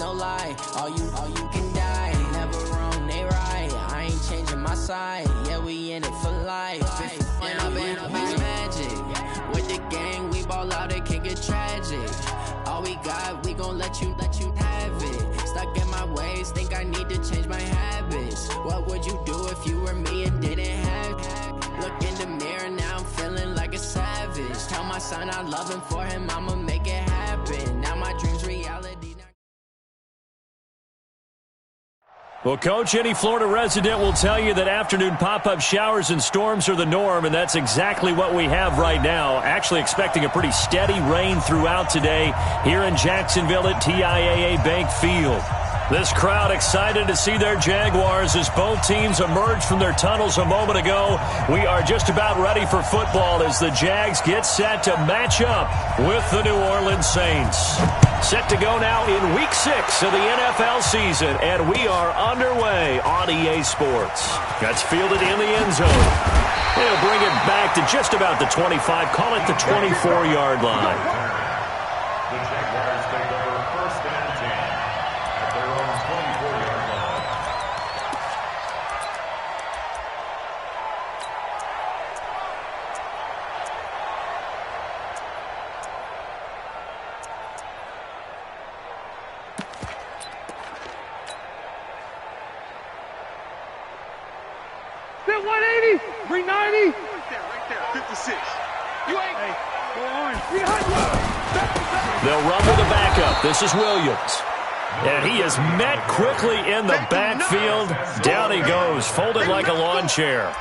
no lie. All you can die. Never wrong, they right. I ain't changing my side. Yeah, we in it for life. And I've been magic. With the gang, we ball out, it can get tragic. All we got, we gon' let you have it. Stuck in my ways, think I need to change my habits. What would you do if you were me and didn't have it? Look in the mirror, now I'm feeling like a savage. Tell my son I love him, for him I'ma make it happen. Now my dream's reality. Well, Coach, any Florida resident will tell you that afternoon pop-up showers and storms are the norm, and that's exactly what we have right now. Actually expecting a pretty steady rain throughout today here in Jacksonville at TIAA Bank Field. This crowd excited to see their Jaguars as both teams emerged from their tunnels a moment ago. We are just about ready for football as the Jags get set to match up with the New Orleans Saints. Set to go now in Week 6 of the NFL season, and we are underway on EA Sports. That's fielded in the end zone. They'll bring it back to just about the 25, call it the 24-yard line. The Jaguars take over 1st and 10 at their own 24-yard line. Hit 180, 390. Right there, 56. You ain't. Hey, go on. 300. They'll run with the backup. This is Williams. And he is met quickly in the backfield. Down he goes, folded like a lawn chair.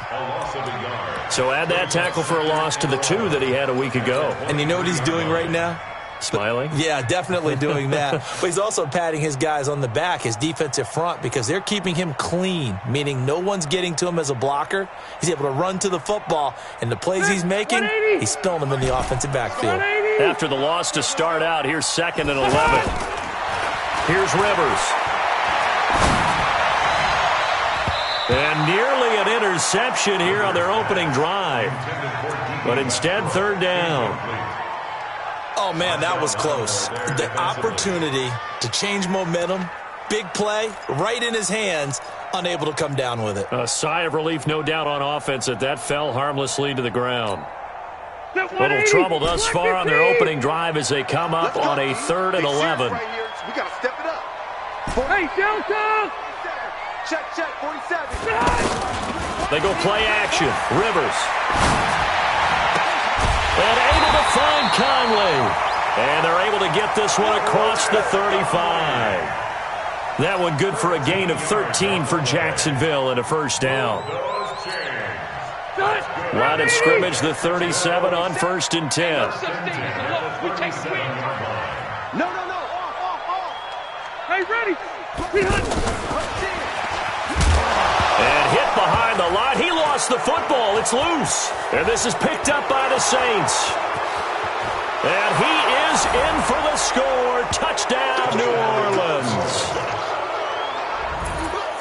So add that tackle for a loss to the 2 that he had a week ago. And you know what he's doing right now? Smiling? Yeah, definitely doing that. But he's also patting his guys on the back, his defensive front, because they're keeping him clean, meaning no one's getting to him as a blocker. He's able to run to the football, and the plays he's making, he's spilling them in the offensive backfield. After the loss to start out, here's 2nd and 11. Here's Rivers. And nearly an interception here on their opening drive. But instead, 3rd down. Oh, man, that was close. The opportunity to change momentum, big play, right in his hands, unable to come down with it. A sigh of relief, no doubt, on offense that fell harmlessly to the ground. Little trouble thus far on their opening drive as they come up on a 3rd and 11. We got to step it up. Hey, Delta! Check, 47. They go play action. Rivers. And able to find Conley. And they're able to get this one across the 35. That one good for a gain of 13 for Jacksonville and a 1st down. Line of scrimmage, the 37 on 1st and 10. No. Off. Hey, ready. And hit behind the line. He lost the football. It's loose. And this is picked up by the Saints. And he is in for the score. Touchdown, New Orleans.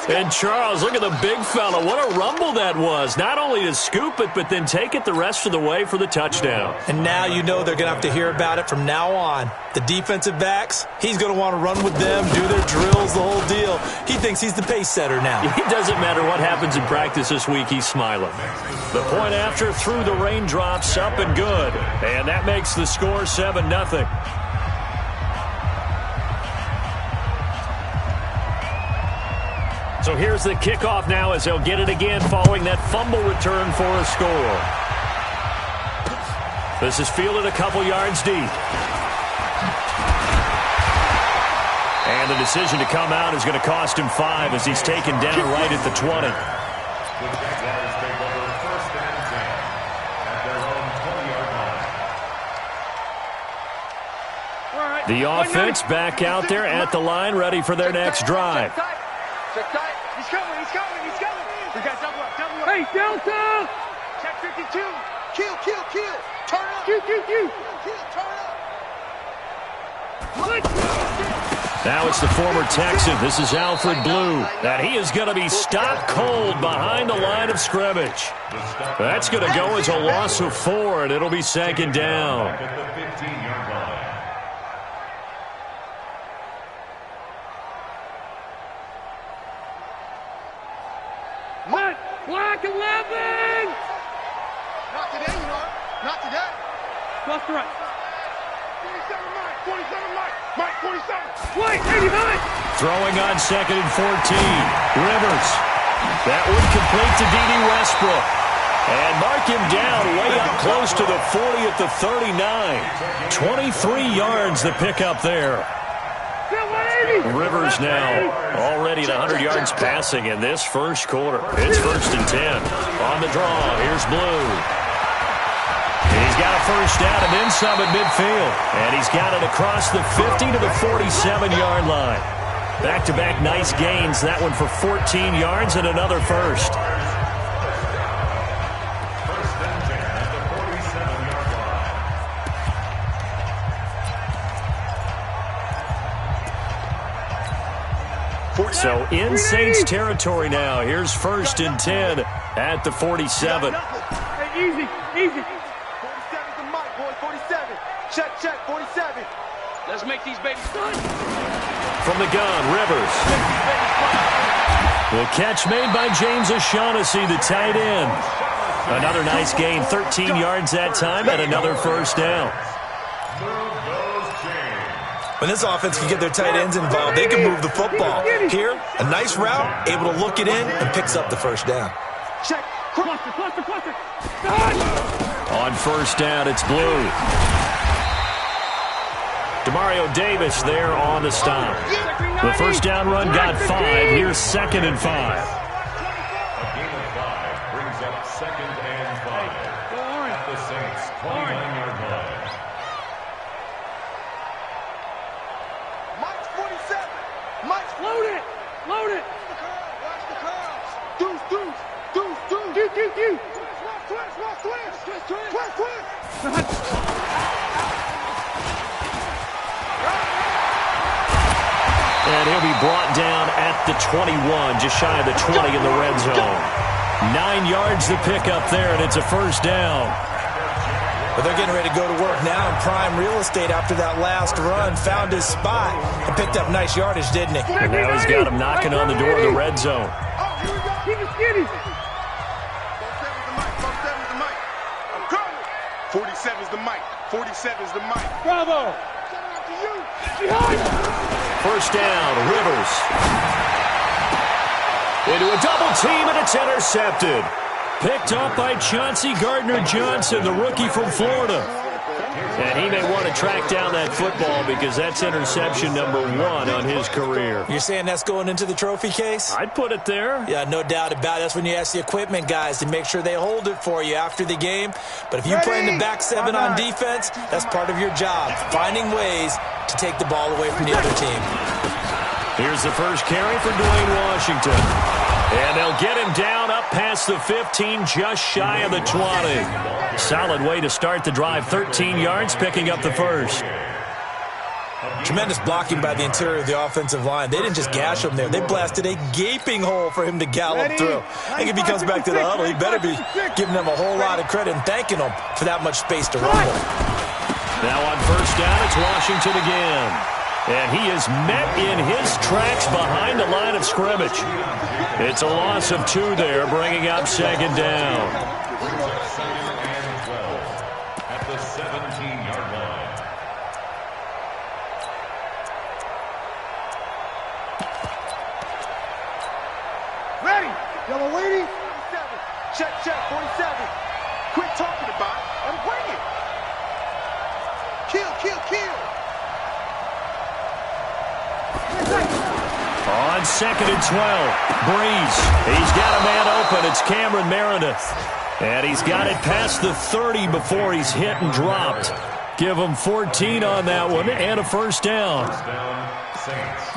And Charles, look at the big fella. What a rumble that was. Not only to scoop it, but then take it the rest of the way for the touchdown. And now you know they're going to have to hear about it from now on. The defensive backs, he's going to want to run with them, do their drills, the whole deal. He thinks he's the pace setter now. It doesn't matter what happens in practice this week, he's smiling. The point after through the raindrops, up and good. And that makes the score 7-0. So here's the kickoff now as they'll get it again following that fumble return for a score. This is fielded a couple yards deep. And the decision to come out is going to cost him 5 as he's taken down right at the 20. The Jaguars take over 1st and 10 at their own 20-yard line. The offense back out there at the line, ready for their next drive. Check tight. He's coming. We got double up. Hey, Delta! Check 52. Kill. Turn up. Kill. Turn up. Now it's the former Texan. This is Alfred Blue. And he is going to be stopped cold behind the line of scrimmage. That's going to go as a loss of 4, and it'll be 2nd down. At the 15-yard line. Check 11! Not today, you know. Not today. Cross the right. 47 Mike. 47 Mike. Mike, 47. Wait, 89. Throwing on 2nd and 14. Rivers. That would complete to D.D. Westbrook. And mark him down way up close to the 40 at the 39. 23 yards the pickup there. Rivers now already at 100 yards passing in this first quarter. It's 1st and 10. On the draw, here's Blue. He's got a first down and then some at midfield. And he's got it across the 50 to the 47-yard line. Back-to-back nice gains. That one for 14 yards and another first. So in Saints territory now. Here's 1st and 10 at the 47. Hey, easy, easy. 47's the mic, boy, 47. Check, 47. Let's make these babies fun. From the gun, Rivers. The catch made by James O'Shaughnessy, the tight end. Another nice gain, 13 yards that time, and another first down. When this offense can get their tight ends involved, they can move the football. Here, a nice route, able to look it in, and picks up the first down. Check. Cluster. On first down, it's Blue. Demario Davis there on the stop. The first down run got 5. Here's 2nd and 5. A gain of 5 brings up 2nd and 5 at the Saints' 29-yard line. Mike's 47. Mike's load it. Watch the curls. Deuce. Twist. And he'll be brought down at the 21, just shy of the 20 in the red zone. 9 yards the pickup there, and it's a first down. But they're getting ready to go to work now in prime real estate after that last run. Found his spot and picked up nice yardage, didn't he? And now he's got him knocking on the door of the red zone. Oh, here we go. Keep it skinny. 47's the mic. I'm coming. 47's the mic. 47's the mic. Bravo. First down, Rivers. Into a double team, and it's intercepted. Picked up by Chauncey Gardner-Johnson, the rookie from Florida. And he may want to track down that football because that's interception number 1 on his career. You're saying that's going into the trophy case? I'd put it there. Yeah, no doubt about it. That's when you ask the equipment guys to make sure they hold it for you after the game. But if you play in the back 7 on defense, that's part of your job, finding ways to take the ball away from the other team. Here's the first carry for Dwayne Washington. And they'll get him down up past the 15, just shy of the 20. Solid way to start the drive. 13 yards, picking up the first. Tremendous blocking by the interior of the offensive line. They didn't just gash him there. They blasted a gaping hole for him to gallop through. I think if he comes back to the huddle, he better be giving them a whole lot of credit and thanking them for that much space to run with. Now on first down, it's Washington again. And he is met in his tracks behind the line of scrimmage. It's a loss of 2 there, bringing up 2nd down. At the 17-yard line. Ready. Yellow waiting. 47. Check, 47. Quit talking about it and bring it. Kill. On 2nd and 12, Breeze. He's got a man open. It's Cameron Meredith. And he's got it past the 30 before he's hit and dropped. Give him 14 on that one and a first down. First down, Saints.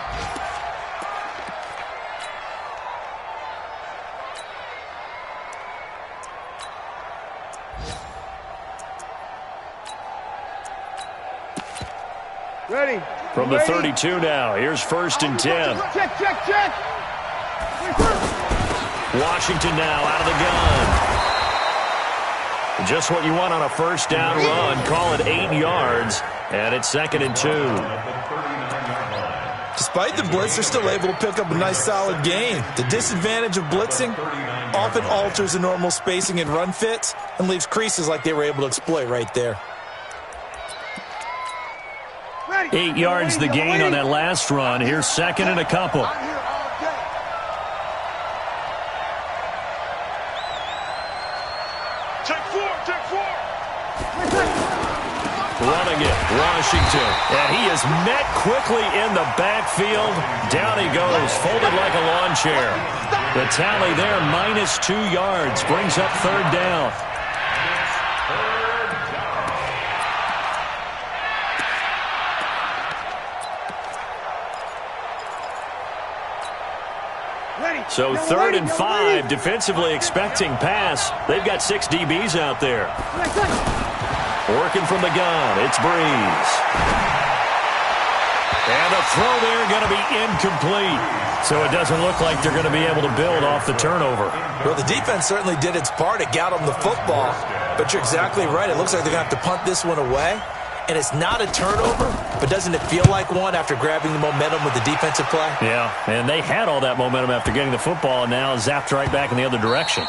Ready. From the 32 now, here's 1st and 10. Check. Washington now out of the gun. Just what you want on a first down run. Call it 8 yards, and it's 2nd and 2. Despite the blitz, they're still able to pick up a nice solid gain. The disadvantage of blitzing, often alters the normal spacing and run fits and leaves creases like they were able to exploit right there. 8 yards the gain on that last run. Here's second and a couple. Running it, Washington. And he is met quickly in the backfield. Down he goes, folded like a lawn chair. The tally there, -2 yards, brings up third down. So 3rd and 5, defensively expecting pass. They've got 6 DBs out there. Working from the gun, it's Breeze. And the throw there going to be incomplete. So it doesn't look like they're going to be able to build off the turnover. Well, the defense certainly did its part to get them the football. But you're exactly right. It looks like they're going to have to punt this one away. And it's not a turnover, but doesn't it feel like one after grabbing the momentum with the defensive play? Yeah, and they had all that momentum after getting the football, and now zapped right back in the other direction.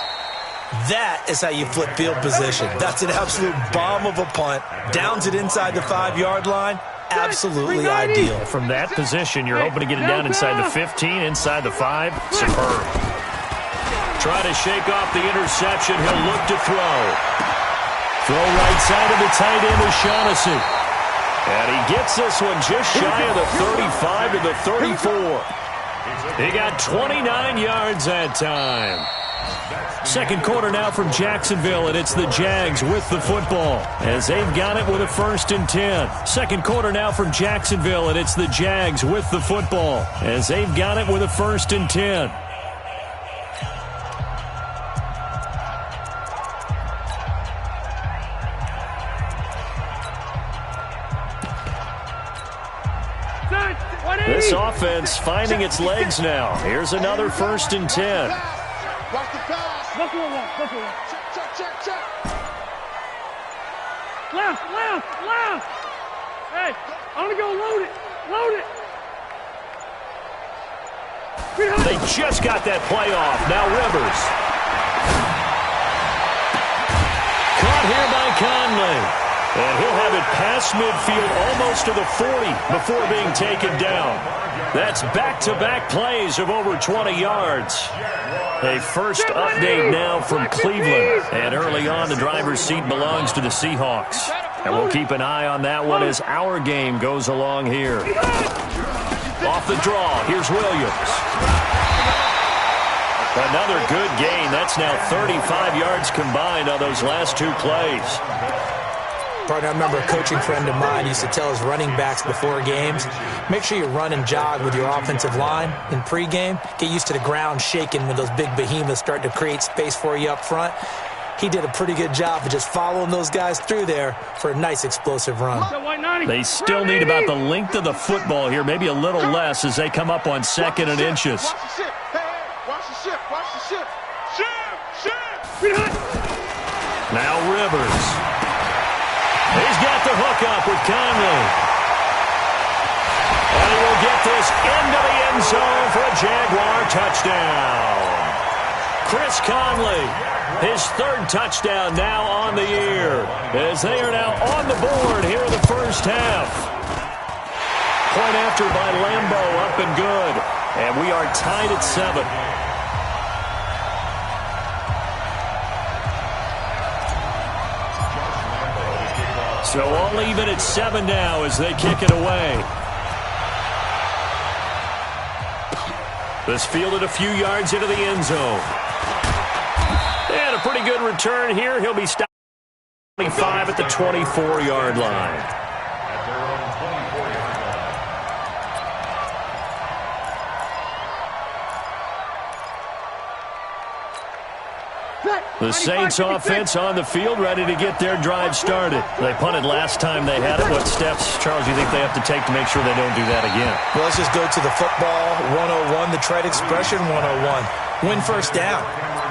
That is how you flip field position. That's an absolute bomb of a punt. Downs it inside the 5-yard line. Absolutely ideal. From that position, you're hoping to get it down inside the 15, inside the 5. Superb. Try to shake off the interception. He'll look to throw. Throw right side of the tight end is Shaughnessy. And he gets this one just shy of the 35 to the 34. He got 29 yards that time. Second quarter now from Jacksonville, and it's the Jags with the football as they've got it with a 1st and 10. Second quarter now from Jacksonville, and it's the Jags with the football as they've got it with a 1st and 10. This offense finding its legs now. Here's another 1st and 10. Watch the pass. Check. Left. Hey, I'm going to go load it. They just got that play off. Now Rivers. Caught here by Conley. And he'll have it past midfield almost to the 40 before being taken down. That's back-to-back plays of over 20 yards. A first update now from Cleveland. And early on, the driver's seat belongs to the Seahawks. And we'll keep an eye on that one as our game goes along here. Off the draw, here's Williams. Another good gain. That's now 35 yards combined on those last 2 plays. Partner, I remember a coaching friend of mine used to tell his running backs before games, make sure you run and jog with your offensive line in pregame. Get used to the ground shaking when those big behemoths start to create space for you up front. He did a pretty good job of just following those guys through there for a nice explosive run. They still need about the length of the football here, maybe a little less as they come up on 2nd and inches. Watch the ship. Now Rivers. He's got the hook up with Conley. And he will get this into the end zone for a Jaguar touchdown. Chris Conley, his 3rd touchdown now on the year, as they are now on the board here in the first half. Point after by Lambo, up and good. And we are tied at 7. So all even at 7 now as they kick it away. This fielded a few yards into the end zone. And a pretty good return here. He'll be stopped 25 at the 24-yard line. The Saints offense on the field, ready to get their drive started. They punted last time they had it. What steps, Charles, do you think they have to take to make sure they don't do that again? Well, let's just go to the football 101, the trade expression 101. Win first down.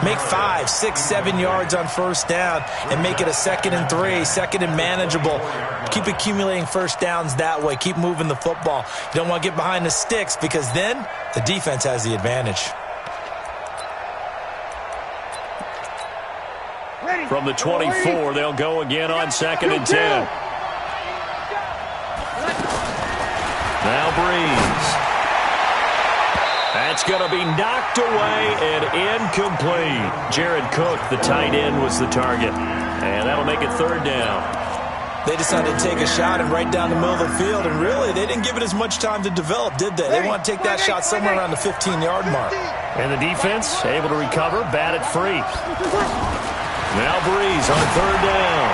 Make 5, 6, 7 yards on first down and make it a 2nd and 3, 2nd and manageable. Keep accumulating first downs that way. Keep moving the football. You don't want to get behind the sticks because then the defense has the advantage. From the 24, they'll go again on 2nd and 10. Now Breeze. That's going to be knocked away and incomplete. Jared Cook, the tight end, was the target. And that'll make it 3rd down. They decided to take a shot and right down the middle of the field, and really, they didn't give it as much time to develop, did they? They want to take that shot somewhere around the 15-yard mark. And the defense able to recover, bat it free. Now Breeze on 3rd down.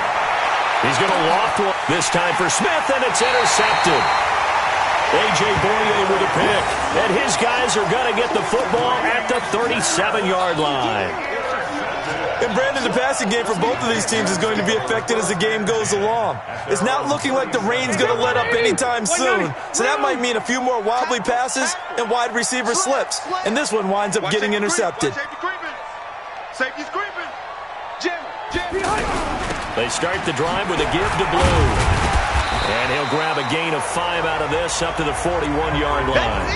He's going to loft one this time for Smith, and it's intercepted. A.J. Boyer with a pick, and his guys are going to get the football at the 37-yard line. And Brandon, the passing game for both of these teams is going to be affected as the game goes along. It's not looking like the rain's going to let up anytime soon, so that might mean a few more wobbly passes and wide receiver slips, and this one winds up getting intercepted. Safety's creeping. Jim. They start the drive with a give to Blue. And he'll grab a gain of 5 out of this up to the 41-yard line.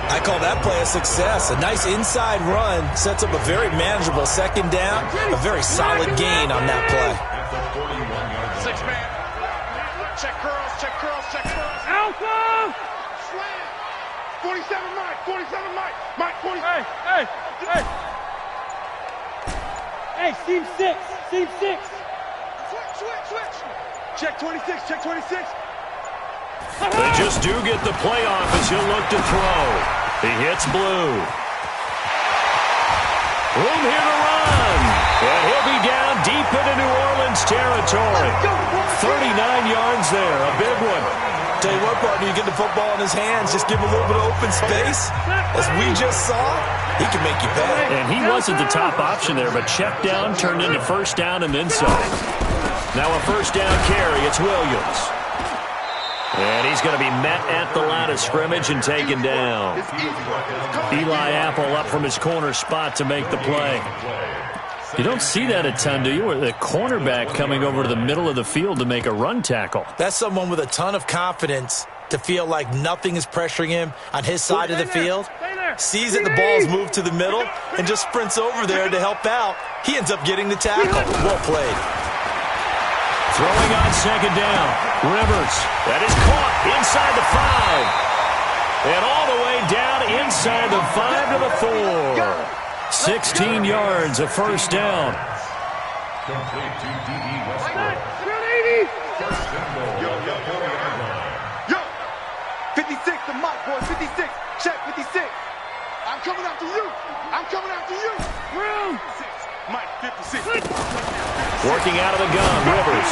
I call that play a success. A nice inside run sets up a very manageable 2nd down. A very solid gain on that play. 6-man. Check curls. Alpha! Slam. 47 Mike. Mike 40. Hey, seam 6. Switch. Check 26. They just do get the play off as he'll look to throw. He hits Blue. Room here to run. And he'll be down deep into New Orleans territory. 39 yards there, a big one. Tell you what, partner, you get the football in his hands, just give him a little bit of open space. As we just saw, he can make you pay. And he wasn't the top option there, but check down turned into 1st down and then some. Now a 1st down carry, it's Williams. And he's going to be met at the line of scrimmage and taken down. Eli Apple up from his corner spot to make the play. You don't see that a ton, do you? Or the cornerback coming over to the middle of the field to make a run tackle. That's someone with a ton of confidence to feel like nothing is pressuring him on his side of the field. Sees that the ball's moved to the middle and just sprints over there to help out. He ends up getting the tackle. Well played. Throwing on 2nd down. Rivers. That is caught inside the 5. And all the way down inside the 5 to the 4. 16 yards, a 1st down. Complete to D.E. Westbrook. 56 to Mike, boy. 56. Check 56. I'm coming after you. Mike, 56. Working out of the gun, Rivers.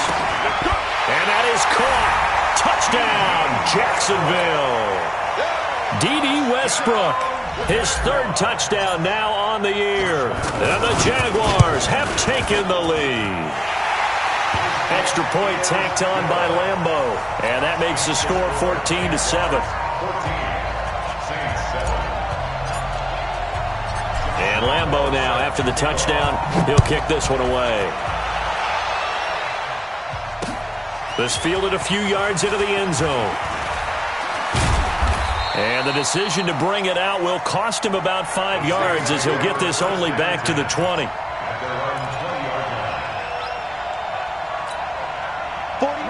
And that is caught. Touchdown, Jacksonville. D.D. Westbrook, his 3rd touchdown now on the year. And the Jaguars have taken the lead. Extra point tacked on by Lambeau. And that makes the score 14-7. And Lambeau now, after the touchdown, he'll kick this one away. This fielded a few yards into the end zone. And the decision to bring it out will cost him about 5 yards as he'll get this only back to the 20.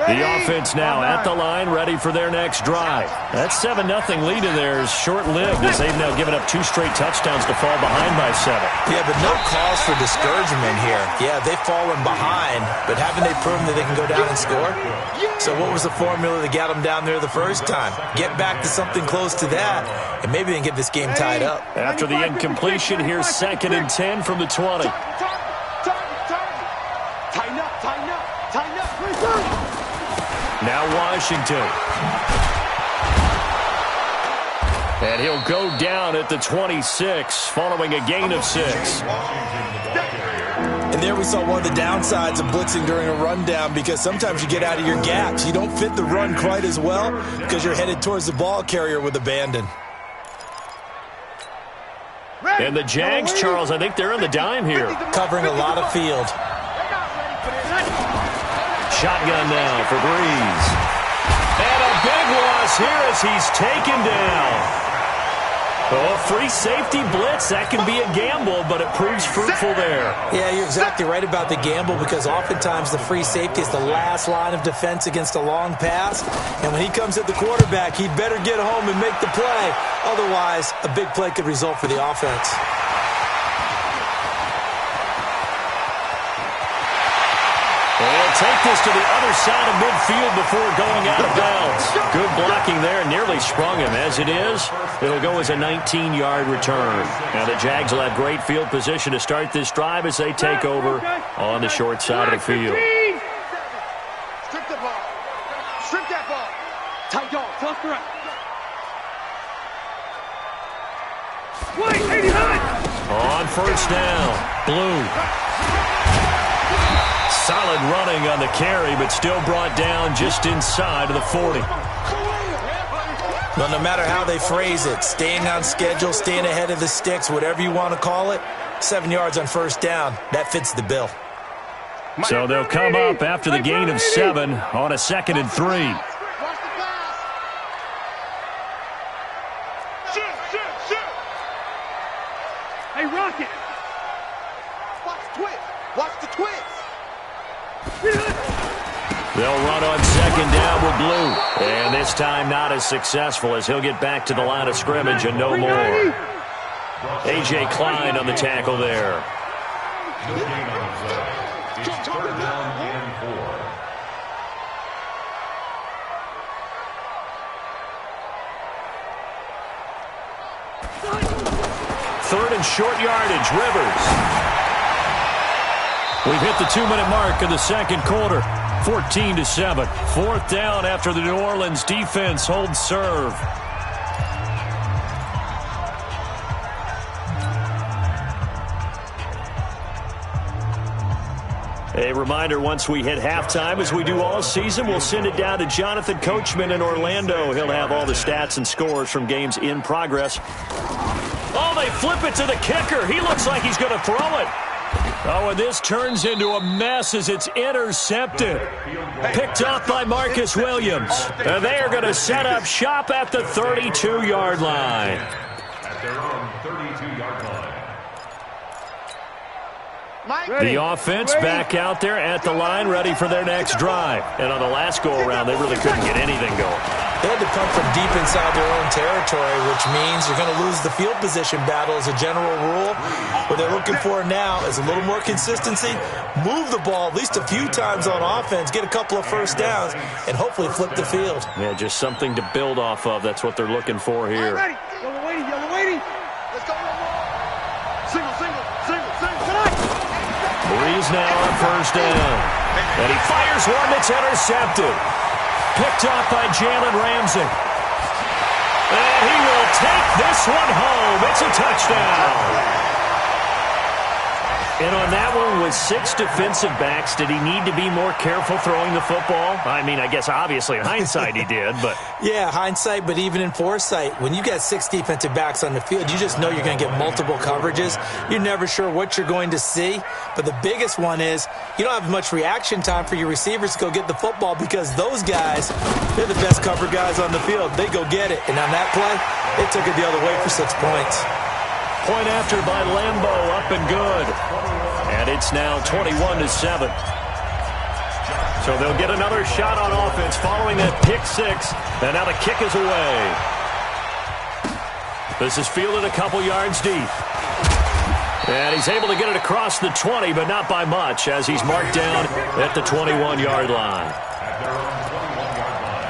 The offense now at the line, ready for their next drive. That 7-0 lead in there is short-lived as they've now given up 2 straight touchdowns to fall behind by 7. Yeah, but no cause for discouragement here. Yeah, they've fallen behind, but haven't they proven that they can go down and score? So what was the formula that got them down there the first time? Get back to something close to that, and maybe they can get this game tied up. After the incompletion, here's 2nd and 10 from the 20. Tighten up. Now Washington. And he'll go down at the 26 following a gain of 6. And there we saw one of the downsides of blitzing during a rundown, because sometimes you get out of your gaps. You don't fit the run quite as well because you're headed towards the ball carrier with abandon. And the Jags, Charles, I think they're on the dime here. Covering a lot of field. Shotgun now for Breeze. And a big loss here as he's taken down. Oh, free safety blitz. That can be a gamble, but it proves fruitful there. Yeah, you're exactly right about the gamble because oftentimes the free safety is the last line of defense against a long pass. And when he comes at the quarterback, he better get home and make the play. Otherwise, a big play could result for the offense. They'll take this to the other side of midfield before going out of bounds. Good blocking there, nearly sprung him. As it is, it'll go as a 19-yard return. Now the Jags will have great field position to start this drive as they take over on the short side of the field. Strip the ball. Strip that ball. Tight dog. Tough threat. Wait, 89. On first down, Blue. Solid running on the carry, but still brought down just inside of the 40. Well, no matter how they phrase it, staying on schedule, staying ahead of the sticks, whatever you want to call it, 7 yards on first down, that fits the bill. So they'll come up after the gain of 7 on a 2nd and 3. Watch the pass. Shoot. Hey, Rocket. Watch the twist. Watch the twist. They'll run on 2nd down with Blue. And this time not as successful as he'll get back to the line of scrimmage and no more. A.J. Klein on the tackle there. No gain on the play. It's 3rd down and 4. Third and short yardage, Rivers. We've hit the 2-minute mark of the second quarter. 14-7. 4th down after the New Orleans defense holds serve. A reminder, once we hit halftime, as we do all season, we'll send it down to Jonathan Coachman in Orlando. He'll have all the stats and scores from games in progress. Oh, they flip it to the kicker. He looks like he's going to throw it. Oh, and this turns into a mess as it's intercepted. Picked off by Marcus Williams. And they are going to set up shop at the 32-yard line. At their own 32-yard line. The offense back out there at the line, ready for their next drive. And on the last go-around, they really couldn't get anything going. They had to come from deep inside their own territory, which means you're going to lose the field position battle as a general rule. What they're looking for now is a little more consistency, move the ball at least a few times on offense, get a couple of first downs, and hopefully flip the field. Yeah, just something to build off of. That's what they're looking for here. Yellow waiting. Let's go. Single. Breeze now on first down. And he fires one that's intercepted. Picked off by Jalen Ramsey. And he will take this one home. It's a touchdown. And on that one, with 6 defensive backs, did he need to be more careful throwing the football? I mean, I guess obviously in hindsight he did, but... Yeah, hindsight, but even in foresight, when you got 6 defensive backs on the field, you just know you're going to get multiple coverages. You're never sure what you're going to see. But the biggest one is you don't have much reaction time for your receivers to go get the football because those guys, they're the best cover guys on the field. They go get it. And on that play, they took it the other way for 6 points. Point after by Lambo, up and good. And it's now 21-7. So they'll get another shot on offense following that pick 6. And now the kick is away. This is fielded a couple yards deep. And he's able to get it across the 20, but not by much, as he's marked down at the 21-yard line. At their own 21-yard line.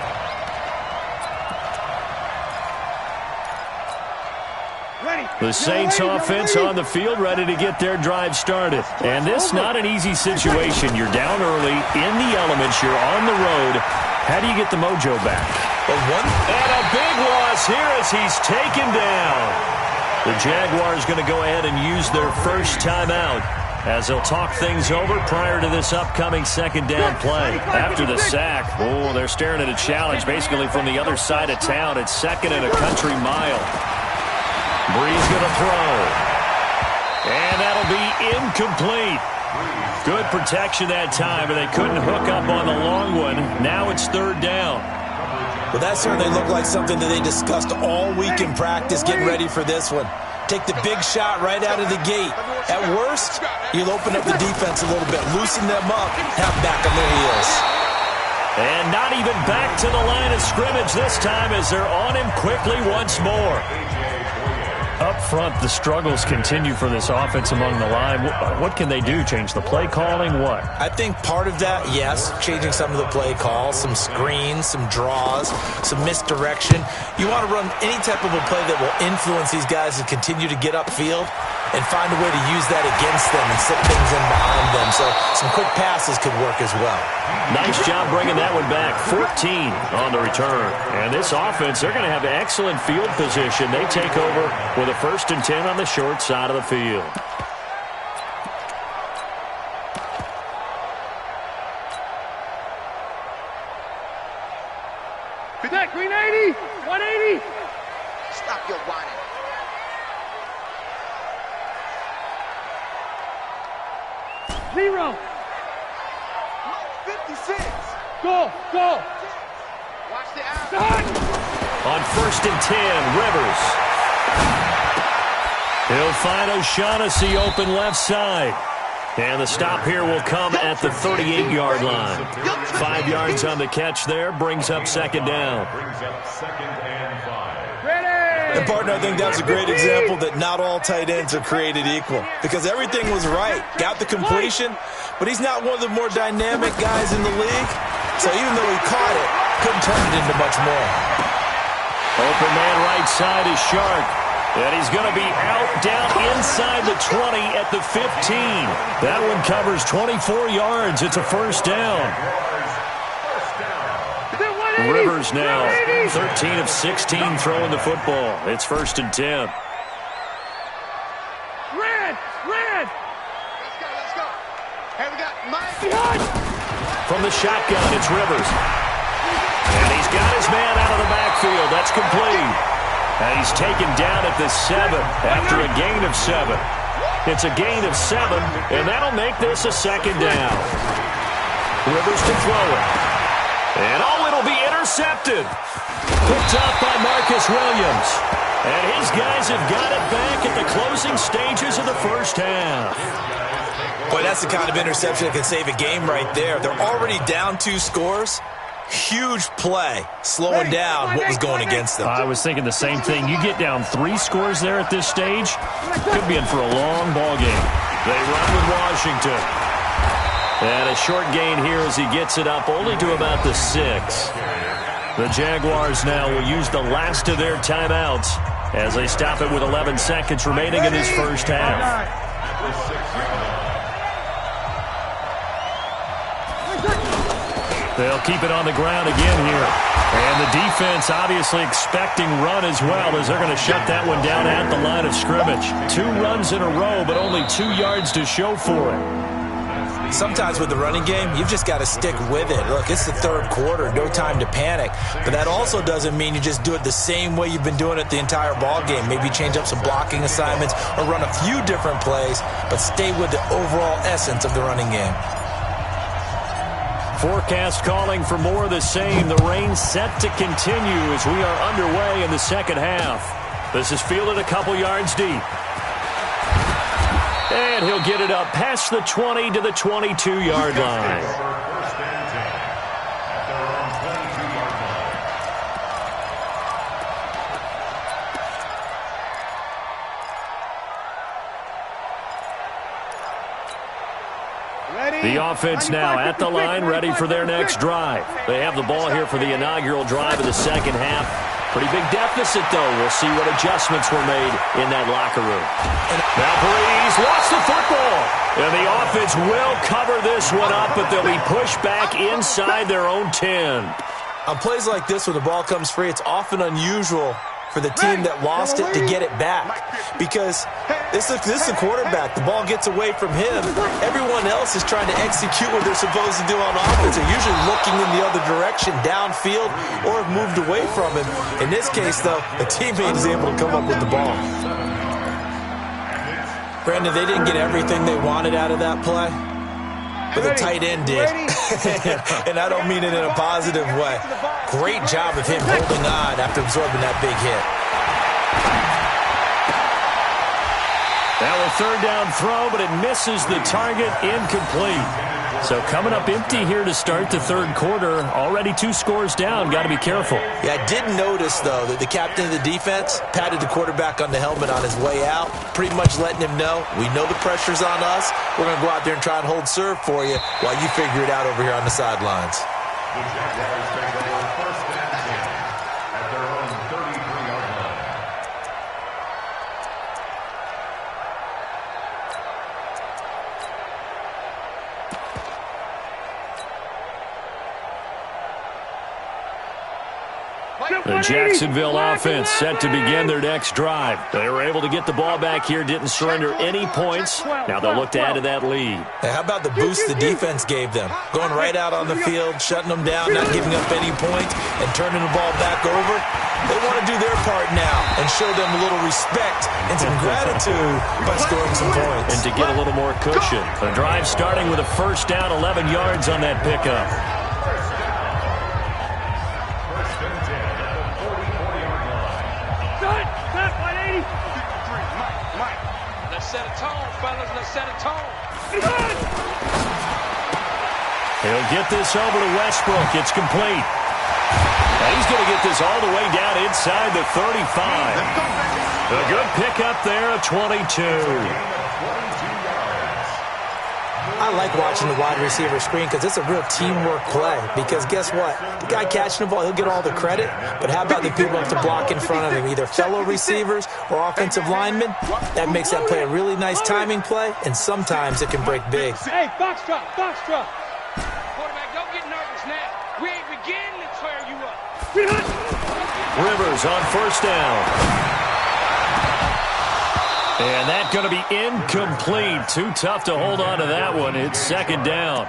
The Saints offense on the field, ready to get their drive started. And this not an easy situation. You're down early, in the elements, you're on the road. How do you get the mojo back? And a big loss here as he's taken down. The Jaguars going to go ahead and use their first timeout as they'll talk things over prior to this upcoming 2nd down play. After the sack, they're staring at a challenge basically from the other side of town. It's 2nd and a country mile. Breeze going to throw. And that'll be incomplete. Good protection that time, but they couldn't hook up on the long one. Now it's 3rd down. Well, that certainly looked like something that they discussed all week in practice, getting ready for this one. Take the big shot right out of the gate. At worst, you'll open up the defense a little bit, loosen them up, have them back on their heels. And not even back to the line of scrimmage this time as they're on him quickly once more. Up front, the struggles continue for this offense among the line. What can they do? Change the play calling? What? I think part of that, yes, changing some of the play calls, some screens, some draws, some misdirection. You want to run any type of a play that will influence these guys to continue to get upfield and find a way to use that against them and sit things in behind them. So some quick passes could work as well. Nice job bringing that one back. 14 on the return. And this offense, they're going to have excellent field position. They take over with a 1st and 10 on the short side of the field. Cadet, green 80, 180. Stop your whining. Zero. 56. Go, go. Watch the out. Done. On 1st and 10, Rivers. He'll find O'Shaughnessy open left side. And the stop here will come at the 38-yard line. 5 yards on the catch there, brings up 2nd down. Brings up 2nd and 5. And, partner, I think that's a great example that not all tight ends are created equal because everything was right. Got the completion, but he's not one of the more dynamic guys in the league. So even though he caught it, couldn't turn it into much more. Open man right side is Shark. And he's going to be out down inside the 20 at the 15. That one covers 24 yards. It's a 1st down. Rivers now 13 of 16 throwing the football. It's 1st and 10. Red, red. Let's go. Hey, we got Mike. Behind. From the shotgun, it's Rivers. And he's got his man out of the backfield. That's complete. And he's taken down at the 7 after a gain of 7. It's a gain of 7, and that'll make this a 2nd down. Rivers to throw it. And it'll be intercepted. Picked up by Marcus Williams. And his guys have got it back at the closing stages of the 1st half. Boy, that's the kind of interception that can save a game right there. They're already down 2 scores. Huge play, slowing down what was going against them. I was thinking the same thing. You get down 3 scores there at this stage, could be in for a long ball game. They run with Washington. And a short gain here as he gets it up only to about the 6. The Jaguars now will use the last of their timeouts as they stop it with 11 seconds remaining in this 1st half. They'll keep it on the ground again here. And the defense obviously expecting run as well as they're going to shut that one down at the line of scrimmage. 2 runs in a row, but only 2 yards to show for it. Sometimes with the running game, you've just got to stick with it. Look, it's the 3rd quarter, no time to panic. But that also doesn't mean you just do it the same way you've been doing it the entire ball game. Maybe change up some blocking assignments or run a few different plays, but stay with the overall essence of the running game. Forecast calling for more of the same. The rain set to continue as we are underway in the 2nd half. This is fielded a couple yards deep. And he'll get it up past the 20 to the 22-yard line. The offense now at the line, ready for their next drive. They have the ball here for the inaugural drive of the 2nd half. Pretty big deficit, though. We'll see what adjustments were made in that locker room. Now Breeze lost the football. And the offense will cover this one up, but they'll be pushed back inside their own 10. On plays like this, when the ball comes free, it's often unusual for the team that lost it to get it back. Because this is the quarterback. The ball gets away from him. Everyone else is trying to execute what they're supposed to do on offense. They're usually looking in the other direction, downfield, or have moved away from him. In this case, though, the teammate is able to come up with the ball. Brandon, they didn't get everything they wanted out of that play, but the tight end did. And I don't mean it in a positive way. Great job of him holding on after absorbing that big hit. Now a third down throw, but it misses the target, incomplete. So coming up empty here to start the third quarter. Already 2 scores down. Got to be careful. Yeah, I did notice, though, that the captain of the defense patted the quarterback on the helmet on his way out, pretty much letting him know, we know the pressure's on us. We're going to go out there and try and hold serve for you while you figure it out over here on the sidelines. The Jaguars take over first and 10 at their own 33-yard line. The Jacksonville offense set to begin their next drive. They were able to get the ball back here, didn't surrender any points. Now they'll look to add to that lead. Hey, how about the boost the defense gave them? Going right out on the field, shutting them down, not giving up any points, and turning the ball back over. They want to do their part now and show them a little respect and some gratitude by scoring some points. And to get a little more cushion. The drive starting with a first down, 11 yards on that pickup. Set a tone, fellas. Let's set a tone. He'll get this over to Westbrook. It's complete. And he's going to get this all the way down inside the 35. A good pickup there, a 22. I like watching the wide receiver screen because it's a real teamwork play. Because guess what? The guy catching the ball, he'll get all the credit. But how about the people that have to block in front of him, either fellow receivers or offensive linemen? That makes that play a really nice timing play, and sometimes it can break big. Hey, box drop, box drop. Quarterback, don't get nervous now. We ain't beginning to tear you up. Rivers on first down. And that's going to be incomplete. Too tough to hold on to that one. It's second down.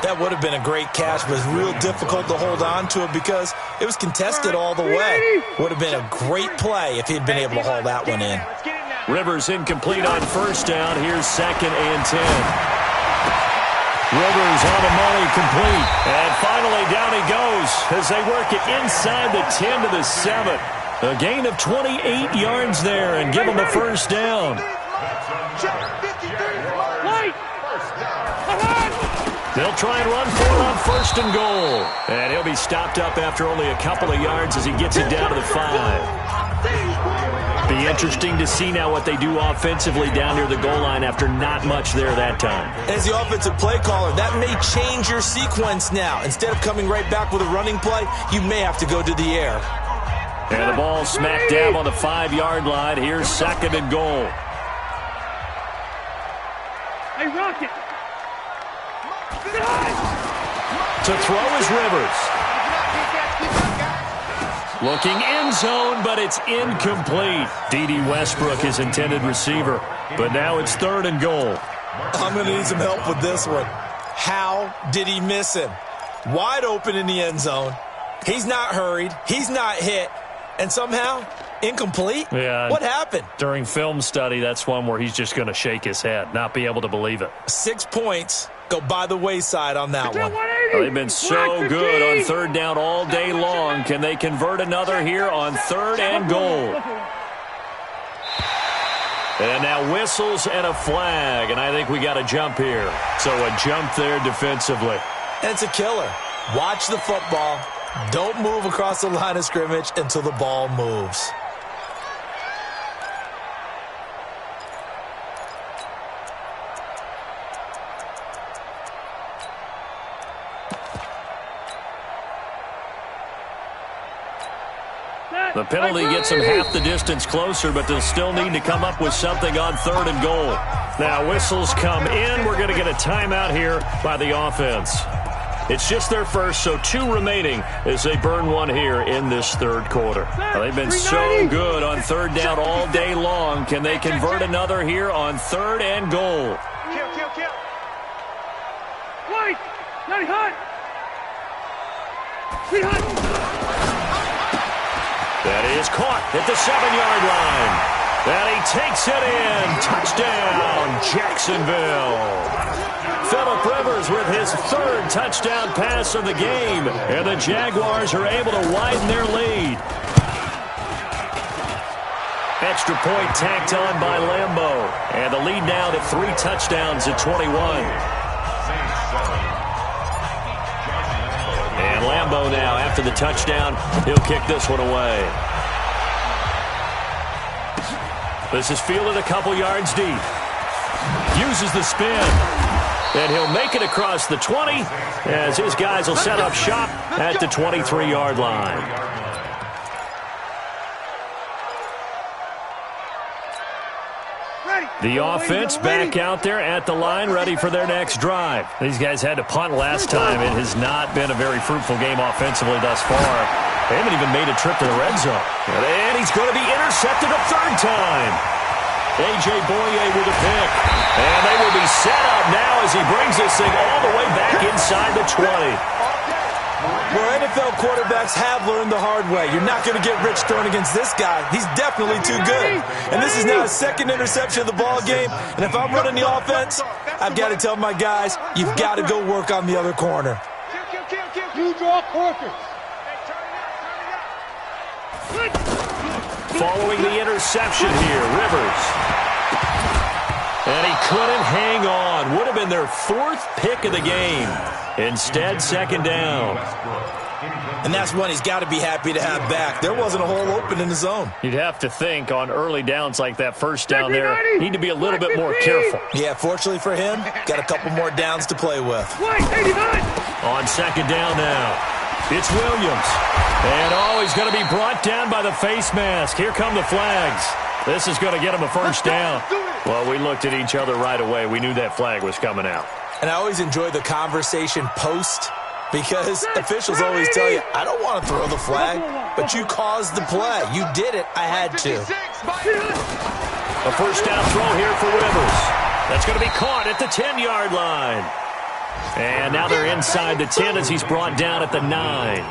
That would have been a great catch, but it's real difficult to hold on to it because it was contested all the way. Would have been a great play if he'd been able to haul that one in. Rivers incomplete on first down. Here's second and 10. Rivers on the money, complete. And finally down he goes as they work it inside the 10 to the 7. A gain of 28 yards there and give him the first down. They'll try and run for it on first and goal. And he'll be stopped up after only a couple of yards as he gets it down to the 5. Be interesting to see now what they do offensively down near the goal line after not much there that time. As the offensive play caller, that may change your sequence now. Instead of coming right back with a running play, you may have to go to the air. And the ball smack dab on the 5-yard line. Here's second and goal. Hey, Rocket. To throw is Rivers. Looking end zone, but it's incomplete. D.D. Westbrook, his intended receiver. But now it's third and goal. I'm going to need some help with this one. How did he miss him? Wide open in the end zone. He's not hurried. He's not hit. And somehow, incomplete? Yeah. What happened? During film study, that's one where he's just going to shake his head, not be able to believe it. 6 points go by the wayside on that one. Well, they've been so good on third down all day long. Can they convert another here on third and goal? And now whistles and a flag, and I think we got a jump here. So a jump there defensively. And it's a killer. Watch the football. Don't move across the line of scrimmage until the ball moves. The penalty gets them half the distance closer, but they'll still need to come up with something on third and goal. Now whistles come in. We're going to get a timeout here by the offense. It's just their first, so 2 remaining as they burn one here in this third quarter. They've been so good on third down all day long. Can they convert another here on third and goal? Kill. White. Not hot. That is caught at the 7-yard line. And he takes it in. Touchdown, Jacksonville. Phillip Rivers with his third touchdown pass of the game. And the Jaguars are able to widen their lead. Extra point tacked on by Lambeau. And the lead now to 3 touchdowns at 21. And Lambeau now, after the touchdown, he'll kick this one away. This is fielded a couple yards deep. Uses the spin. And he'll make it across the 20 as his guys will set up shop at the 23-yard line. The offense back out there at the line, ready for their next drive. These guys had to punt last time. It has not been a very fruitful game offensively thus far. They haven't even made a trip to the red zone. And he's going to be intercepted a third time. A.J. Boye with a pick. And they will be set up now as he brings this thing all the way back inside the 20. Well, NFL quarterbacks have learned the hard way. You're not going to get rich throwing against this guy. He's definitely too good. And this is now his second interception of the ball game. And if I'm running the offense, I've got to tell my guys, you've got to go work on the other corner. You draw corkers. Following the interception here, Rivers. And he couldn't hang on. Would have been their 4th pick of the game. Instead, second down. And that's one he's got to be happy to have back. There wasn't a hole open in the zone. You'd have to think on early downs like that first down there, need to be a little bit more careful. Yeah, fortunately for him, got a couple more downs to play with. On second down now, it's Williams. And he's going to be brought down by the face mask. Here come the flags. This is going to get him a first down. Well, we looked at each other right away. We knew that flag was coming out. And I always enjoy the conversation post because officials always tell you, I don't want to throw the flag, but you caused the play. You did it. I had to. A first down throw here for Rivers. That's going to be caught at the 10-yard line. And now they're inside the 10 as he's brought down at the 9.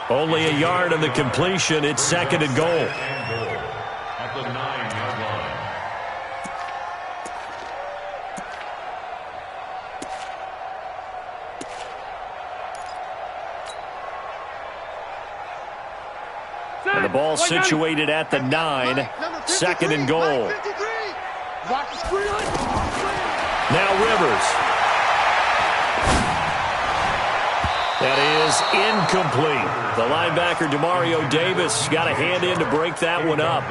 Only a yard on the completion. It's second and goal. At the 9-yard line. And the ball situated at the 9. Second and goal. Now Rivers. That is incomplete. The linebacker, Demario Davis, got a hand in to break that one up.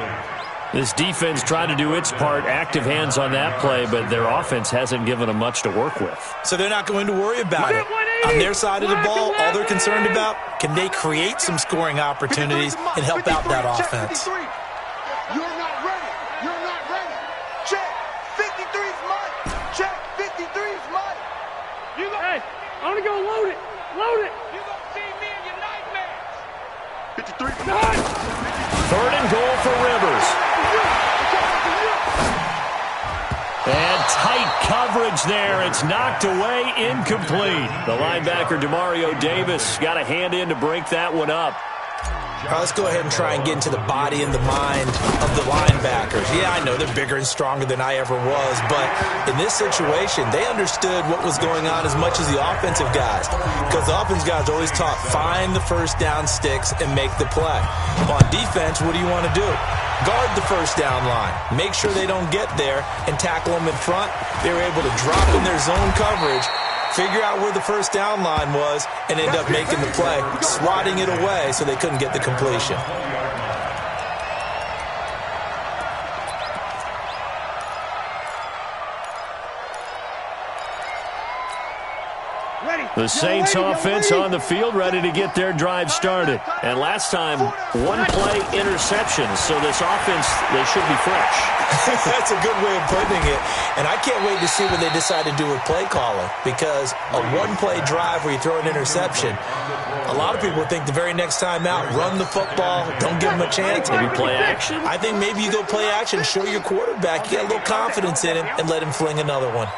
This defense tried to do its part, active hands on that play, but their offense hasn't given them much to work with. So they're not going to worry about it. On their side of the ball, all they're concerned about, can they create some scoring opportunities and help out that offense? You're not ready. You're not ready. Check. 53's mine. Check. 53's mine. Hey, I want to go load it. Load it. You're going to see me in your nightmares. 53. Third and goal for Rivers. And tight coverage there. It's knocked away, incomplete. The linebacker, Demario Davis, got a hand in to break that one up. All right, let's go ahead and try and get into the body and the mind of the linebackers. Yeah, I know they're bigger and stronger than I ever was, but in this situation, they understood what was going on as much as the offensive guys, because the offensive guys always taught, find the first down sticks and make the play. On defense, what do you want to do? Guard the first down line. Make sure they don't get there and tackle them in front. They were able to drop in their zone coverage, figure out where the first down line was, and end up making the play, swatting it away so they couldn't get the completion. The Saints offense on the field, ready to get their drive started. And last time, one-play interceptions, so this offense, they should be fresh. That's a good way of putting it. And I can't wait to see what they decide to do with play calling, because a one-play drive where you throw an interception, a lot of people think the very next time out, run the football, don't give them a chance. Maybe play action? I think maybe you go play action, show your quarterback, you get a little confidence in him, and let him fling another one.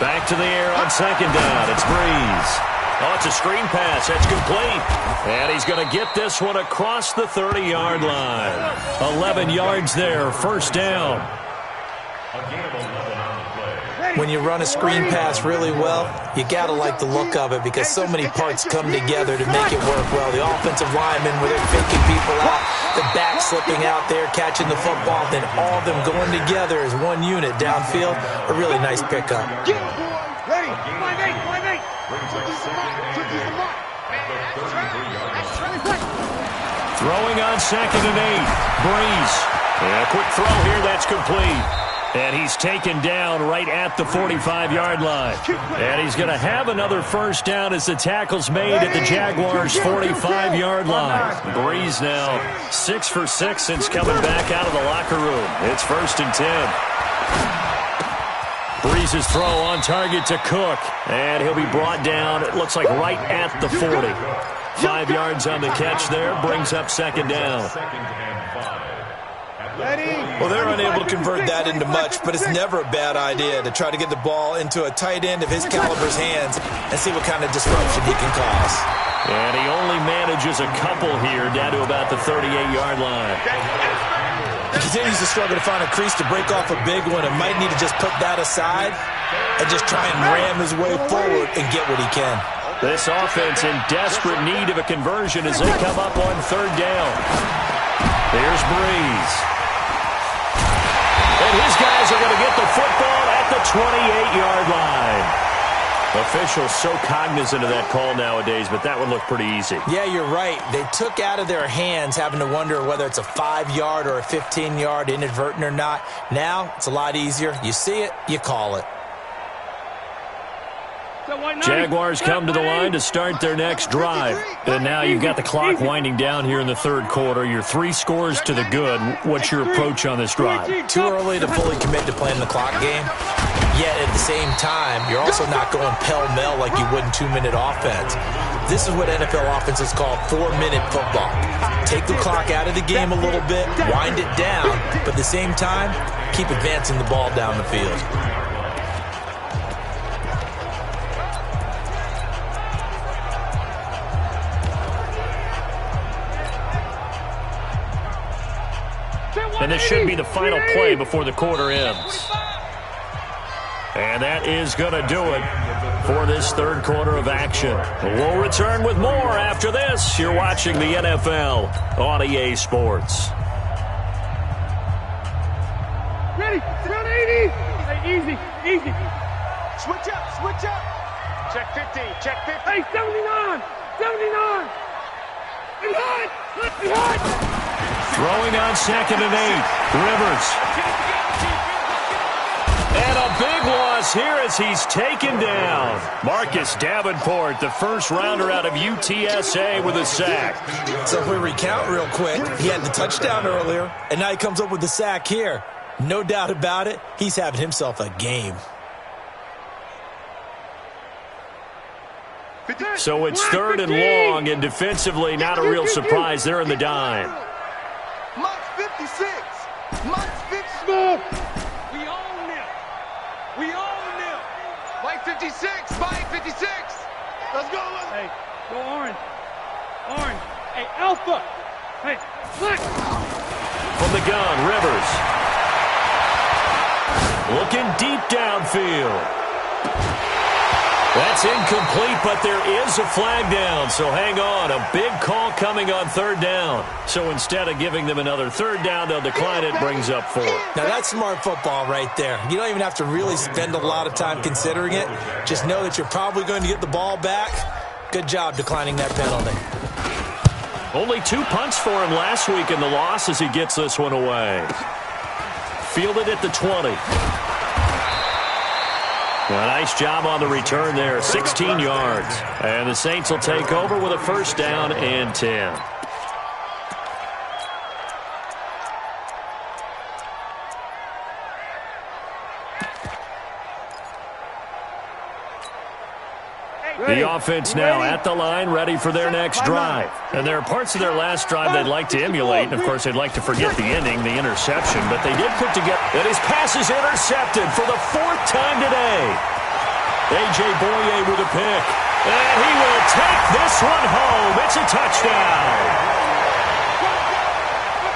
Back to the air on second down. It's Breeze. Oh, It's a screen pass. That's complete. And he's going to get this one across the 30-yard line. 11 yards there, first down. When you run a screen pass really well, you got to like the look of it because so many parts come together to make it work well. The offensive linemen, where they're faking people out, the back slipping out there, catching the football, then all of them going together as one unit downfield. A really nice pickup. Get him, boy. Ready. 5-8. Throwing on 2nd and 8. Breeze. And a quick throw here. That's complete. And he's taken down right at the 45-yard line. And he's going to have another first down as the tackle's made at the Jaguars' 45-yard line. Breeze now 6 for 6 since coming back out of the locker room. It's 1st and 10. Breeze's throw on target to Cook. And he'll be brought down, it looks like, right at the 40. 5 yards on the catch there. Brings up 2nd down. Well, they're unable to convert that into much, but it's never a bad idea to try to get the ball into a tight end of his caliber's hands and see what kind of disruption he can cause. And he only manages a couple here down to about the 38-yard line. He continues to struggle to find a crease to break off a big one and might need to just put that aside and just try and ram his way forward and get what he can. This offense in desperate need of a conversion as they come up on 3rd down. There's Breeze. And his guys are going to get the football at the 28-yard line. Officials so cognizant of that call nowadays, but that one looked pretty easy. Yeah, you're right. They took out of their hands having to wonder whether it's a 5-yard or a 15-yard inadvertent or not. Now, it's a lot easier. You see it, you call it. Jaguars come to the line to start their next drive. And now you've got the clock winding down here in the 3rd quarter. You're 3 scores to the good. What's your approach on this drive? Too early to fully commit to playing the clock game. Yet at the same time, you're also not going pell-mell like you would in 2-minute offense. This is what NFL offenses call 4-minute football. Take the clock out of the game a little bit, wind it down, but at the same time, keep advancing the ball down the field. And this should be the final play before the quarter ends. And that is going to do it for this 3rd quarter of action. We'll return with more after this. You're watching the NFL on EA Sports. Ready, run 80. Hey, easy. Switch up. Check 50. Hey, 79. It's hot. Throwing on 2nd and 8. Rivers. And a big loss here as he's taken down. Marcus Davenport, the first rounder out of UTSA with a sack. So if we recount real quick, he had the touchdown earlier, and now he comes up with the sack here. No doubt about it, he's having himself a game. So it's 3rd and long, and defensively not a real surprise. They're in the dime. Mike's 56. Mike's 56. We own them. Mike 56. Mike 56. Let's go. Hey, go orange. Hey, Alpha. Hey, flex. From the gun, Rivers. Looking deep downfield. That's incomplete, but there is a flag down, so hang on. A big call coming on 3rd down. So instead of giving them another 3rd down, they'll decline it, brings up 4. Now, that's smart football right there. You don't even have to really spend a lot of time considering it. Just know that you're probably going to get the ball back. Good job declining that penalty. Only 2 punts for him last week in the loss as he gets this one away. Fielded at the 20. A nice job on the return there, 16 yards. And the Saints will take over with a first down and 10. The offense now at the line, ready for their next drive. And there are parts of their last drive they'd like to emulate. And, of course, they'd like to forget the ending, the interception. But they did put together that his pass is intercepted for the 4th time today. A.J. Boye with a pick. And he will take this one home. It's a touchdown.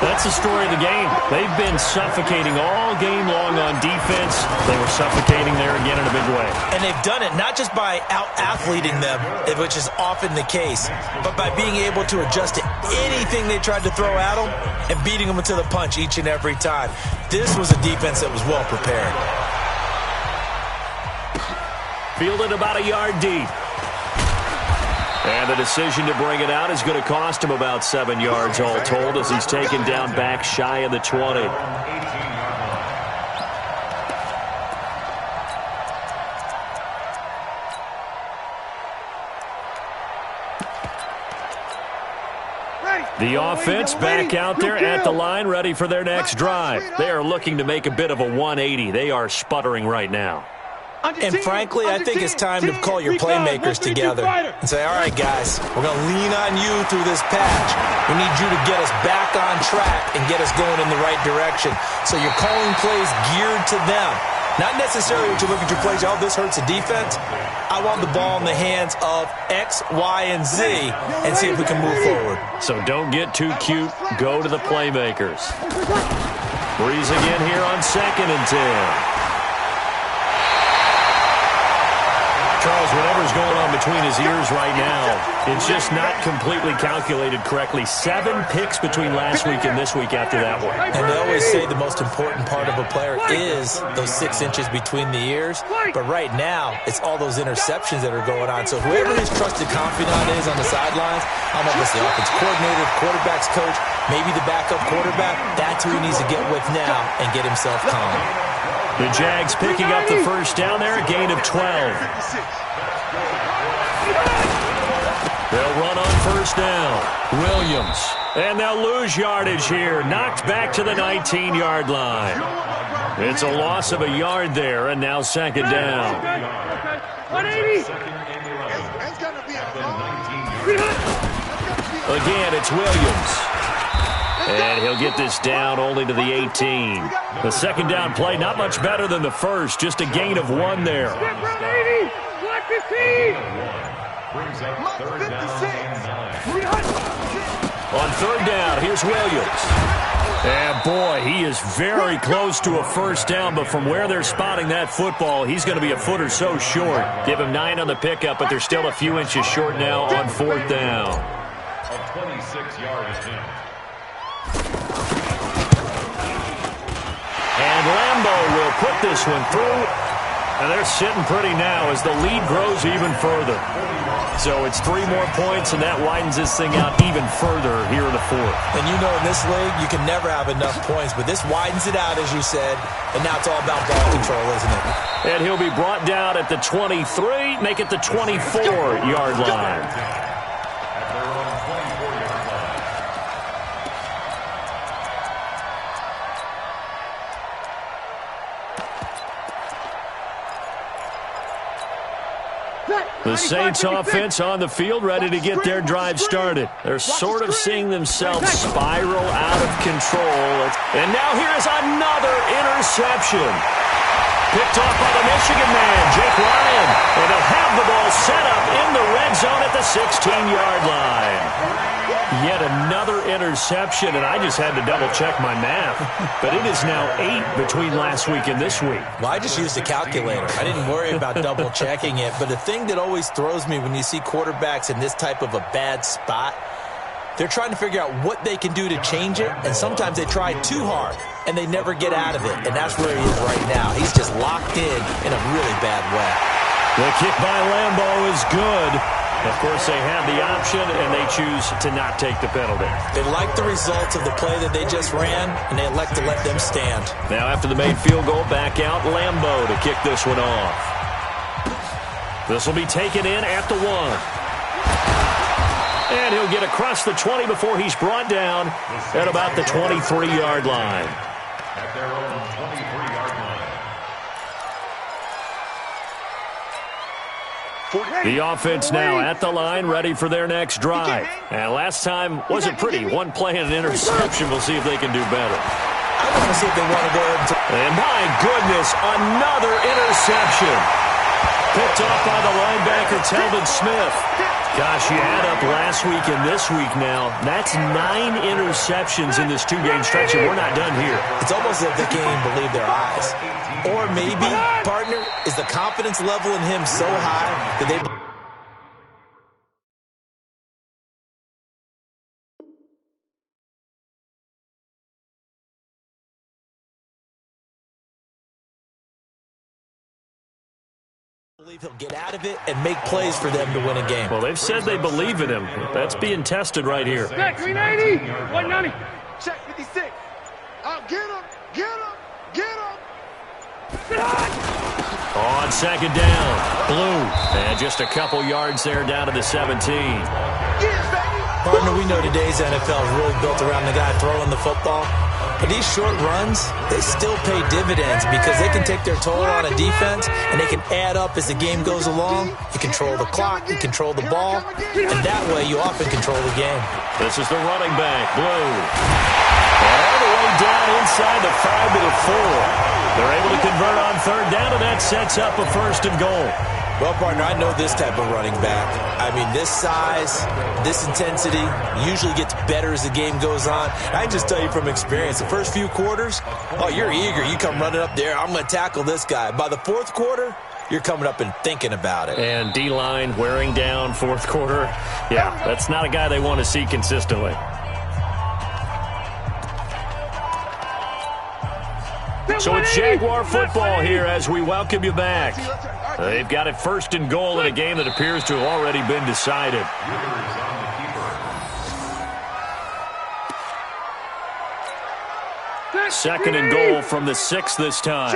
That's the story of the game. They've been suffocating all game long on defense. They were suffocating there again in a big way. And they've done it not just by out-athleting them, which is often the case, but by being able to adjust to anything they tried to throw at them and beating them to the punch each and every time. This was a defense that was well prepared. Fielded about a yard deep. And the decision to bring it out is going to cost him about 7 yards all told as he's taken down back shy of the 20. The offense back out there at the line, ready for their next drive. They are looking to make a bit of a 180. They are sputtering right now. And frankly, I think it's time to call your playmakers together and say, all right, guys, we're going to lean on you through this patch. We need you to get us back on track and get us going in the right direction. So you're calling plays geared to them. Not necessarily what you look at your plays, oh, this hurts the defense. I want the ball in the hands of X, Y, and Z and see if we can move forward. So don't get too cute. Go to the playmakers. Breeze again here on 2nd and 10. Charles, whatever's going on between his ears right now, it's just not completely calculated correctly. 7 picks between last week and this week after that one. And they always say the most important part of a player is those 6 inches between the ears. But right now, it's all those interceptions that are going on. So whoever his trusted confidant is on the sidelines, I don't know if it's the offense coordinator, quarterback's coach, maybe the backup quarterback, that's who he needs to get with now and get himself calm. The Jags picking up the first down there, a gain of 12. They'll run on first down. Williams. And they'll lose yardage here. Knocked back to the 19-yard line. It's a loss of a yard there, and now 2nd down. 180. Again, it's Williams. And he'll get this down only to the 18. The 2nd down play, not much better than the first. Just a gain of 1 there. Black 15. Brings up 3rd down. On 3rd down, here's Williams. And boy, he is very close to a first down, but from where they're spotting that football, he's going to be a foot or so short. Give him 9 on the pickup, but they're still a few inches short now on 4th down. A 26-yard attempt. And Lambeau will put this one through. And they're sitting pretty now as the lead grows even further. So it's 3 more points, and that widens this thing out even further here in the 4th. And you know in this league, you can never have enough points, but this widens it out, as you said, and now it's all about ball control, isn't it? And he'll be brought down at the 23, make it the 24-yard line. The Saints offense on the field, ready to get their drive started. They're sort of seeing themselves spiral out of control. And now here is another interception. Picked off by the Michigan man, Jake Ryan. And they'll have the ball set up in the red zone at the 16-yard line. Yet another interception, and I just had to double-check my math. But it is now 8 between last week and this week. Well, I just used a calculator. I didn't worry about double-checking it. But the thing that always throws me when you see quarterbacks in this type of a bad spot, they're trying to figure out what they can do to change it, and sometimes they try too hard, and they never get out of it. And that's where he is right now. He's just locked in a really bad way. The kick by Lambeau is good. Of course, they have the option, and they choose to not take the penalty. They like the results of the play that they just ran, and they elect to let them stand. Now, after the made field goal, back out Lambeau to kick this one off. This will be taken in at the 1. And he'll get across the 20 before he's brought down at about the 23-yard line. At their own 23-yard line. The offense now at the line, ready for their next drive. And last time wasn't pretty. 1 play and an interception. We'll see if they can do better. I want to see if they want to go ahead and my goodness, another interception. Picked off by the linebacker, Telvin Smith. Gosh, you add up last week and this week now. That's 9 interceptions in this two-game stretch, and we're not done here. It's almost like they can't even believe their eyes. Or maybe, partner, is the confidence level in him so high that they believe he'll get out of it and make plays for them to win a game. Well, they've said they believe in him. That's being tested right here. Check, 390. 190. Check 56. Get him. Get him. Get him. On second down, Blue. And just a couple yards there down to the 17. Partner, we know today's NFL is really built around the guy throwing the football. But these short runs, they still pay dividends because they can take their toll on a defense and they can add up as the game goes along. You control the clock, you control the ball, and that way you often control the game. This is the running back, Blue. All the way down inside the 5 to the 4. They're able to convert on third down, and that sets up a first and goal. Well, partner, I know this type of running back. I mean, this size, this intensity usually gets better as the game goes on. I can just tell you from experience, the first few quarters, oh, you're eager. You come running up there, I'm going to tackle this guy. By the fourth quarter, you're coming up and thinking about it. And D-line wearing down fourth quarter. Yeah, that's not a guy they want to see consistently. So it's Jaguar football here as we welcome you back. They've got it first and goal in a game that appears to have already been decided. Second and goal from the 6 this time.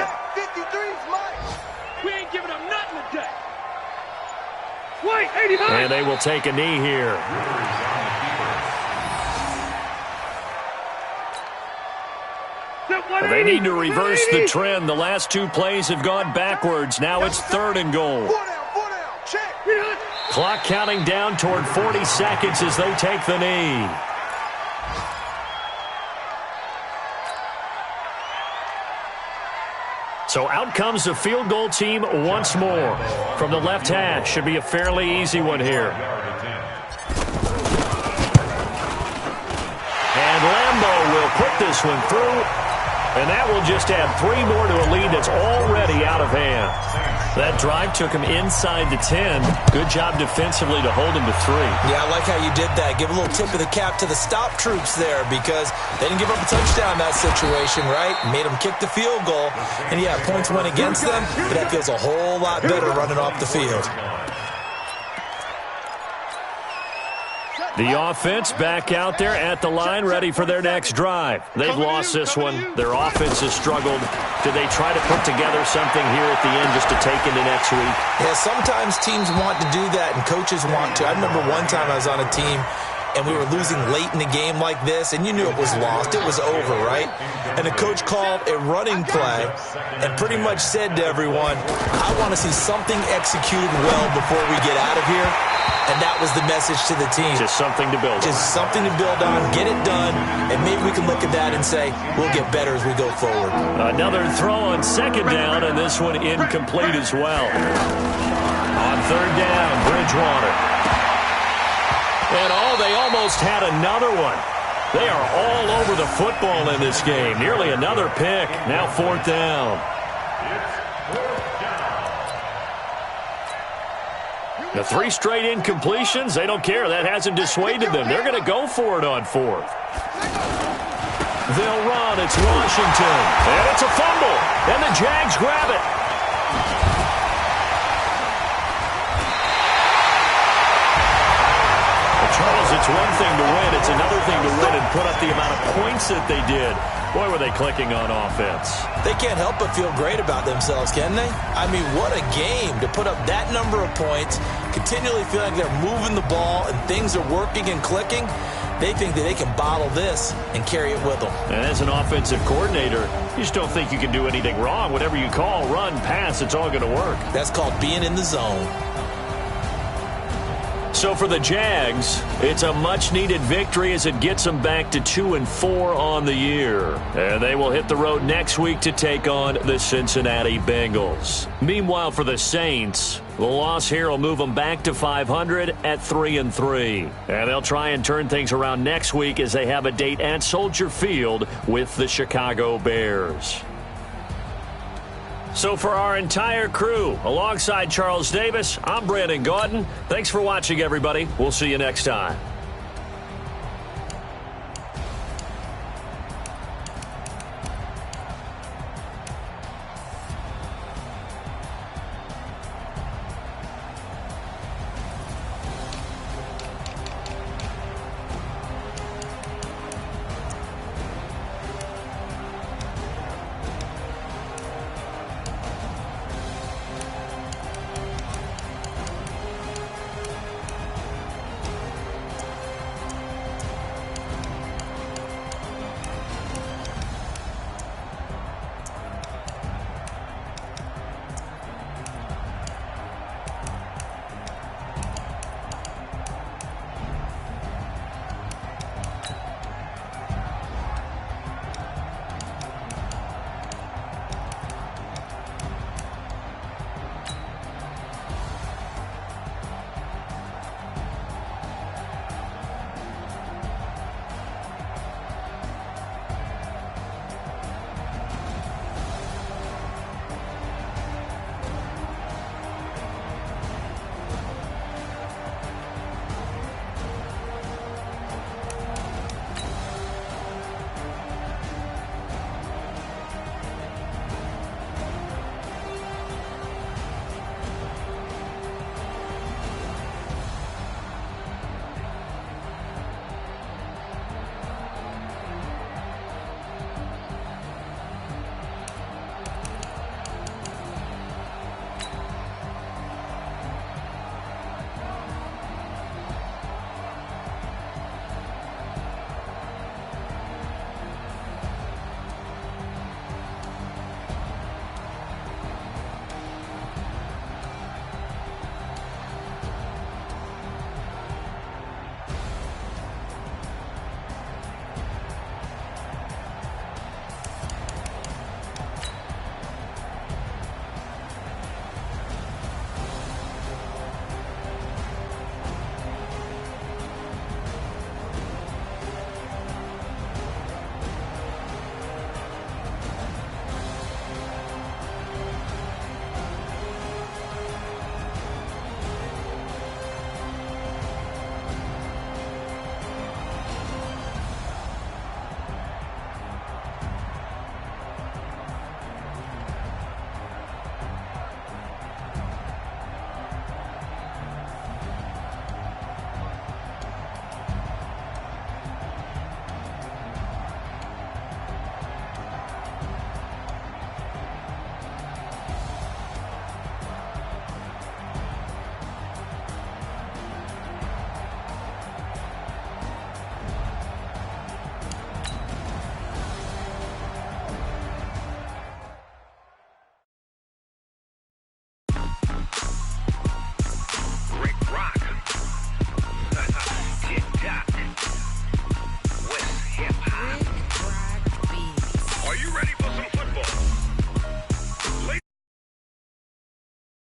We ain't giving them nothing today. Wait, 85. And they will take a knee here. They need to reverse the trend. The last 2 plays have gone backwards. Now it's third and goal. Clock counting down toward 40 seconds as they take the knee. So out comes the field goal team once more. From the left hash, should be a fairly easy one here. And Lambeau will put this one through. And that will just add 3 more to a lead that's already out of hand. That drive took him inside the 10. Good job defensively to hold him to 3. Yeah, I like how you did that. Give a little tip of the cap to the stop troops there because they didn't give up a touchdown in that situation, right? Made them kick the field goal. And, yeah, points went against them, but that feels a whole lot better running off the field. The offense back out there at the line, ready for their next drive. They've lost this one. Their offense has struggled. Do they try to put together something here at the end just to take into next week? Yeah, sometimes teams want to do that and coaches want to. I remember one time I was on a team and we were losing late in a game like this, and you knew it was lost. It was over, right? And the coach called a running play and pretty much said to everyone, I want to see something executed well before we get out of here. And that was the message to the team. Just something to build on. Just something to build on, get it done, and maybe we can look at that and say, we'll get better as we go forward. Another throw on second down, and this one incomplete as well. On third down, Bridgewater. And they almost had another one. They are all over the football in this game. Nearly another pick. Now fourth down. The 3 straight incompletions, they don't care. That hasn't dissuaded them. They're going to go for it on fourth. They'll run. It's Washington. And it's a fumble. And the Jags grab it. Charles, it's one thing to win. It's another thing to win and put up the amount of points that they did. Boy, were they clicking on offense. They can't help but feel great about themselves, can they? I mean, what a game to put up that number of points, continually feel like they're moving the ball and things are working and clicking. They think that they can bottle this and carry it with them. And as an offensive coordinator, you just don't think you can do anything wrong. Whatever you call, run, pass, it's all going to work. That's called being in the zone. So for the Jags, it's a much-needed victory as it gets them back to 2-4 on the year. And they will hit the road next week to take on the Cincinnati Bengals. Meanwhile, for the Saints, the loss here will move them back to 500 at 3-3. And they'll try and turn things around next week as they have a date at Soldier Field with the Chicago Bears. So for our entire crew, alongside Charles Davis, I'm Brandon Gaudin. Thanks for watching, everybody. We'll see you next time.